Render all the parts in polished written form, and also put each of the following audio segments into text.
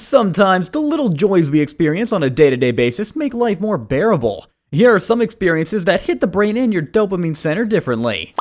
Sometimes the little joys we experience on a day-to-day basis make life more bearable. Here are some experiences that hit the brain and your dopamine center differently.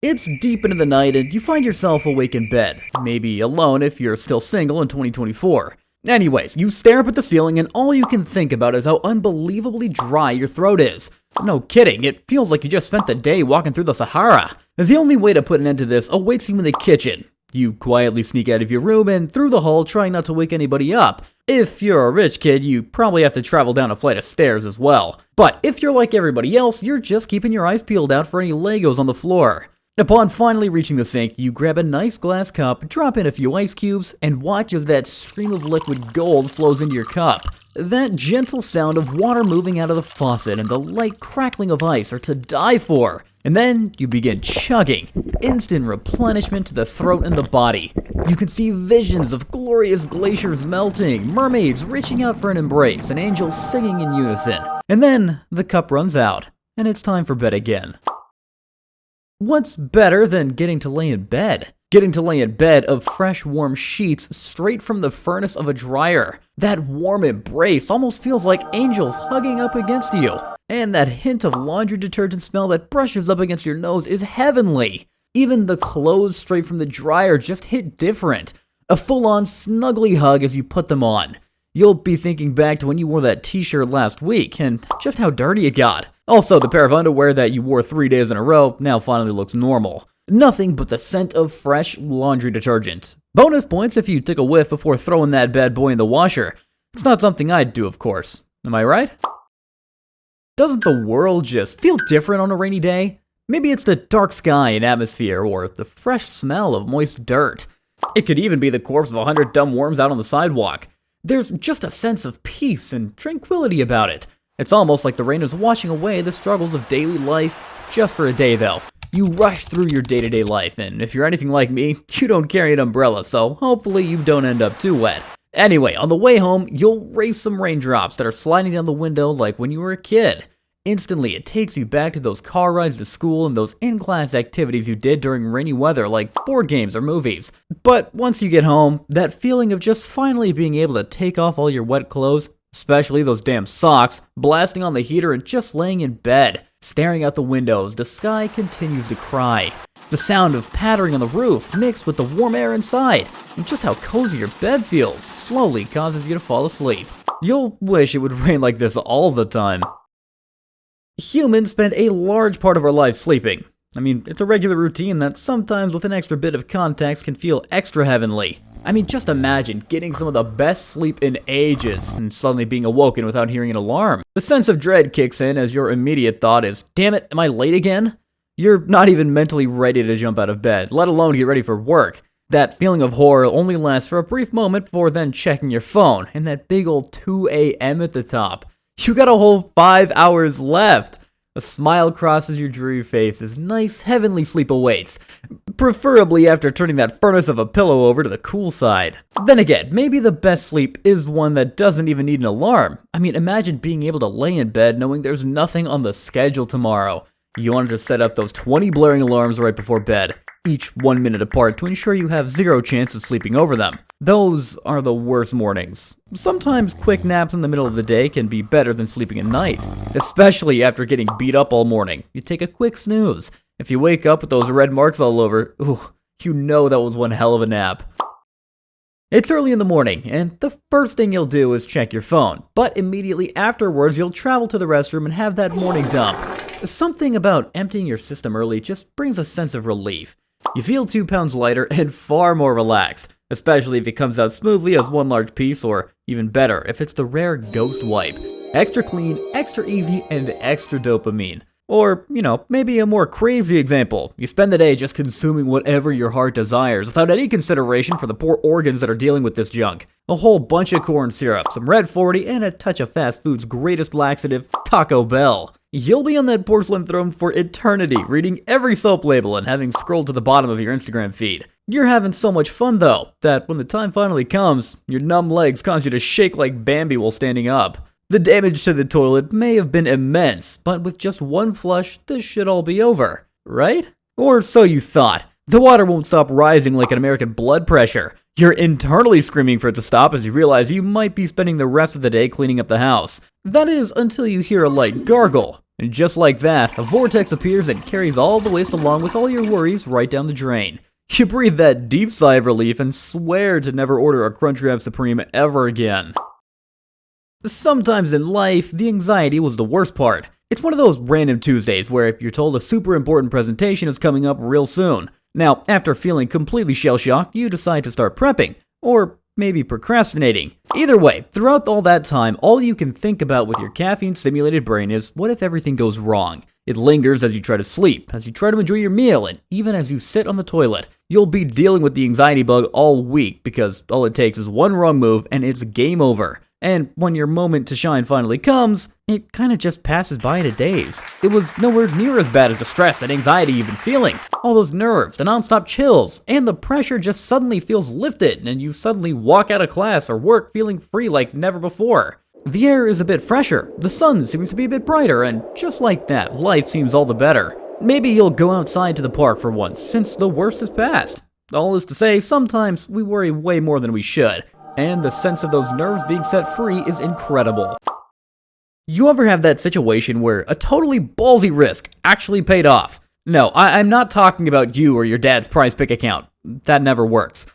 It's deep into the night and you find yourself awake in bed, maybe alone if you're still single in 2024. Anyways, you stare up at the ceiling and all you can think about is how unbelievably dry your throat is. No kidding, it feels like you just spent the day walking through the Sahara. The only way to put an end to this awaits you in the kitchen. You quietly sneak out of your room and through the hall, trying not to wake anybody up. If you're a rich kid, you probably have to travel down a flight of stairs as well. But if you're like everybody else, you're just keeping your eyes peeled out for any Legos on the floor. Upon finally reaching the sink, you grab a nice glass cup, drop in a few ice cubes, and watch as that stream of liquid gold flows into your cup. That gentle sound of water moving out of the faucet and the light crackling of ice are to die for. And then you begin chugging. Instant replenishment to the throat and the body. You can see visions of glorious glaciers melting, mermaids reaching out for an embrace, and angels singing in unison. And then the cup runs out, and it's time for bed again. What's better than getting to lay in bed? Getting to lay in bed of fresh, warm sheets straight from the furnace of a dryer. That warm embrace almost feels like angels hugging up against you. And that hint of laundry detergent smell that brushes up against your nose is heavenly. Even the clothes straight from the dryer just hit different. A full-on snuggly hug as you put them on. You'll be thinking back to when you wore that t-shirt last week and just how dirty it got. Also, the pair of underwear that you wore 3 days in a row now finally looks normal. Nothing but the scent of fresh laundry detergent. Bonus points if you took a whiff before throwing that bad boy in the washer. It's not something I'd do, of course. Am I right? Doesn't the world just feel different on a rainy day? Maybe it's the dark sky and atmosphere, or the fresh smell of moist dirt. It could even be the corpse of 100 dumb worms out on the sidewalk. There's just a sense of peace and tranquility about it. It's almost like the rain is washing away the struggles of daily life, just for a day though. You rush through your day-to-day life, and if you're anything like me, you don't carry an umbrella, so hopefully you don't end up too wet. Anyway, on the way home, you'll race some raindrops that are sliding down the window like when you were a kid. Instantly, it takes you back to those car rides to school and those in-class activities you did during rainy weather like board games or movies. But once you get home, that feeling of just finally being able to take off all your wet clothes, especially those damn socks, blasting on the heater and just laying in bed, staring out the windows, the sky continues to cry. The sound of pattering on the roof mixed with the warm air inside, and just how cozy your bed feels slowly causes you to fall asleep. You'll wish it would rain like this all the time. Humans spend a large part of our lives sleeping. I mean, it's a regular routine that sometimes with an extra bit of context can feel extra heavenly. I mean, just imagine getting some of the best sleep in ages and suddenly being awoken without hearing an alarm. The sense of dread kicks in as your immediate thought is, damn it, am I late again? You're not even mentally ready to jump out of bed, let alone get ready for work. That feeling of horror only lasts for a brief moment before then checking your phone, and that big old 2 a.m. at the top. You got a whole 5 hours left. A smile crosses your dreary face as nice, heavenly sleep awaits, preferably after turning that furnace of a pillow over to the cool side. Then again, maybe the best sleep is one that doesn't even need an alarm. I mean, imagine being able to lay in bed knowing there's nothing on the schedule tomorrow. You wanted to set up those 20 blaring alarms right before bed, each 1 minute apart to ensure you have zero chance of sleeping over them. Those are the worst mornings. Sometimes quick naps in the middle of the day can be better than sleeping at night, especially after getting beat up all morning. You take a quick snooze. If you wake up with those red marks all over, ooh, you know that was one hell of a nap. It's early in the morning, and the first thing you'll do is check your phone, but immediately afterwards you'll travel to the restroom and have that morning dump. Something about emptying your system early just brings a sense of relief. You feel 2 pounds lighter and far more relaxed, especially if it comes out smoothly as one large piece, or even better, if it's the rare ghost wipe. Extra clean, extra easy, and extra dopamine. Or, maybe a more crazy example. You spend the day just consuming whatever your heart desires without any consideration for the poor organs that are dealing with this junk. A whole bunch of corn syrup, some Red 40, and a touch of fast food's greatest laxative, Taco Bell. You'll be on that porcelain throne for eternity, reading every soap label and having scrolled to the bottom of your Instagram feed. You're having so much fun though, that when the time finally comes, your numb legs cause you to shake like Bambi while standing up. The damage to the toilet may have been immense, but with just one flush, this should all be over, right? Or so you thought. The water won't stop rising like an American blood pressure. You're internally screaming for it to stop as you realize you might be spending the rest of the day cleaning up the house. That is, until you hear a light gargle. And just like that, a vortex appears and carries all the waste along with all your worries right down the drain. You breathe that deep sigh of relief and swear to never order a Crunchwrap Supreme ever again. Sometimes in life, the anxiety was the worst part. It's one of those random Tuesdays where you're told a super important presentation is coming up real soon. Now, after feeling completely shell-shocked, you decide to start prepping, or maybe procrastinating. Either way, throughout all that time, all you can think about with your caffeine-stimulated brain is what if everything goes wrong? It lingers as you try to sleep, as you try to enjoy your meal, and even as you sit on the toilet. You'll be dealing with the anxiety bug all week because all it takes is one wrong move and it's game over. And when your moment to shine finally comes, it kinda just passes by in a daze. It was nowhere near as bad as the stress and anxiety you've been feeling. All those nerves, the non-stop chills, and the pressure just suddenly feels lifted, and you suddenly walk out of class or work feeling free like never before. The air is a bit fresher, the sun seems to be a bit brighter, and just like that, life seems all the better. Maybe you'll go outside to the park for once, since the worst is past. All is to say, sometimes we worry way more than we should. And the sense of those nerves being set free is incredible. You ever have that situation where a totally ballsy risk actually paid off? No, I'm not talking about you or your dad's prize pick account. That never works.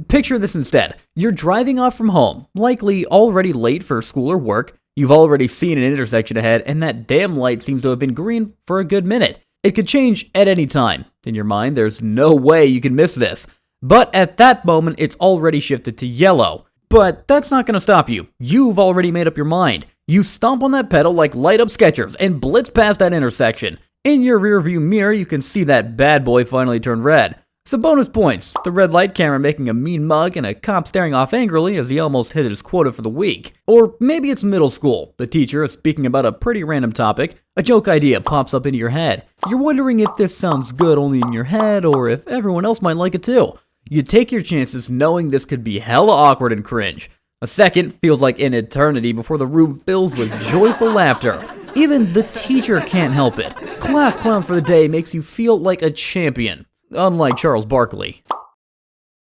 Picture this instead. You're driving off from home, likely already late for school or work. You've already seen an intersection ahead, and that damn light seems to have been green for a good minute. It could change at any time. In your mind, there's no way you can miss this. But at that moment, it's already shifted to yellow. But that's not going to stop you. You've already made up your mind. You stomp on that pedal like light-up Skechers and blitz past that intersection. In your rearview mirror, you can see that bad boy finally turn red. Some bonus points, the red light camera making a mean mug and a cop staring off angrily as he almost hit his quota for the week. Or maybe it's middle school. The teacher is speaking about a pretty random topic. A joke idea pops up into your head. You're wondering if this sounds good only in your head or if everyone else might like it too. You take your chances knowing this could be hella awkward and cringe. A second feels like an eternity before the room fills with joyful laughter. Even the teacher can't help it. Class clown for the day makes you feel like a champion, unlike Charles Barkley.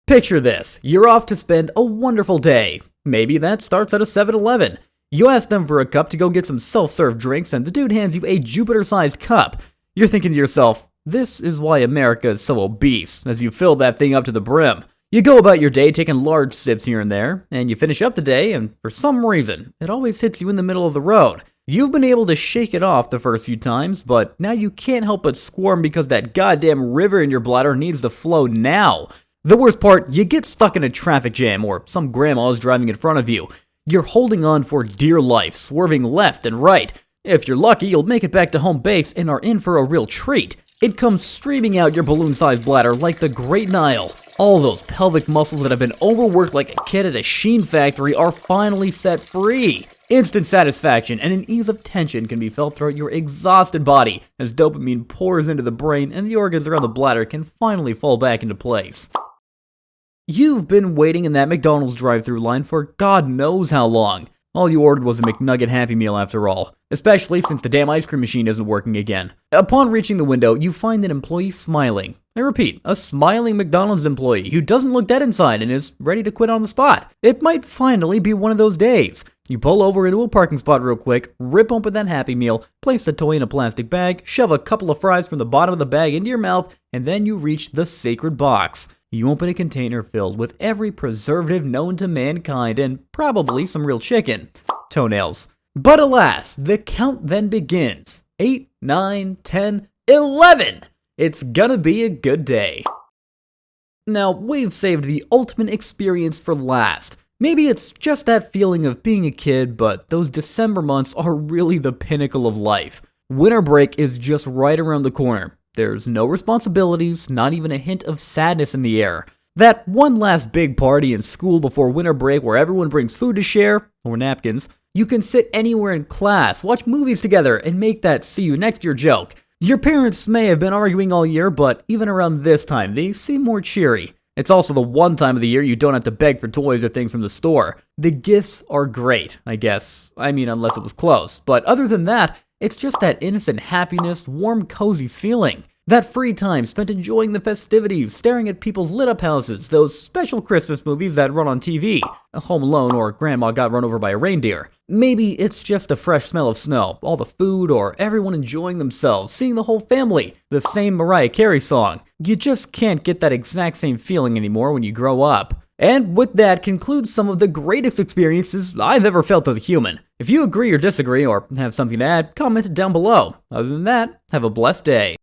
Picture this. You're off to spend a wonderful day. Maybe that starts at a 7-Eleven. You ask them for a cup to go get some self-serve drinks and the dude hands you a Jupiter-sized cup. You're thinking to yourself, this is why America is so obese, as you fill that thing up to the brim. You go about your day taking large sips here and there, and you finish up the day, and for some reason, it always hits you in the middle of the road. You've been able to shake it off the first few times, but now you can't help but squirm because that goddamn river in your bladder needs to flow now. The worst part, you get stuck in a traffic jam, or some grandma is driving in front of you. You're holding on for dear life, swerving left and right. If you're lucky, you'll make it back to home base and are in for a real treat. It comes streaming out your balloon-sized bladder like the Great Nile. All those pelvic muscles that have been overworked like a kid at a Sheen factory are finally set free. Instant satisfaction and an ease of tension can be felt throughout your exhausted body as dopamine pours into the brain and the organs around the bladder can finally fall back into place. You've been waiting in that McDonald's drive-thru line for God knows how long. All you ordered was a McNugget Happy Meal after all, especially since the damn ice cream machine isn't working again. Upon reaching the window, you find an employee smiling. I repeat, a smiling McDonald's employee who doesn't look dead inside and is ready to quit on the spot. It might finally be one of those days. You pull over into a parking spot real quick, rip open that Happy Meal, place the toy in a plastic bag, shove a couple of fries from the bottom of the bag into your mouth, and then you reach the sacred box. You open a container filled with every preservative known to mankind and probably some real chicken. Toenails. But alas, the count then begins. 8, 9, 10, 11! It's gonna be a good day. Now, we've saved the ultimate experience for last. Maybe it's just that feeling of being a kid, but those December months are really the pinnacle of life. Winter break is just right around the corner. There's no responsibilities, not even a hint of sadness in the air. That one last big party in school before winter break where everyone brings food to share, or napkins. You can sit anywhere in class, watch movies together, and make that see you next year joke. Your parents may have been arguing all year, but even around this time, they seem more cheery. It's also the one time of the year you don't have to beg for toys or things from the store. The gifts are great, I guess. I mean, unless it was close. But other than that, it's just that innocent happiness, warm, cozy feeling. That free time spent enjoying the festivities, staring at people's lit-up houses, those special Christmas movies that run on TV, Home Alone or Grandma Got Run Over by a Reindeer. Maybe it's just a fresh smell of snow, all the food, or everyone enjoying themselves, seeing the whole family, the same Mariah Carey song. You just can't get that exact same feeling anymore when you grow up. And with that concludes some of the greatest experiences I've ever felt as a human. If you agree or disagree, or have something to add, comment it down below. Other than that, have a blessed day.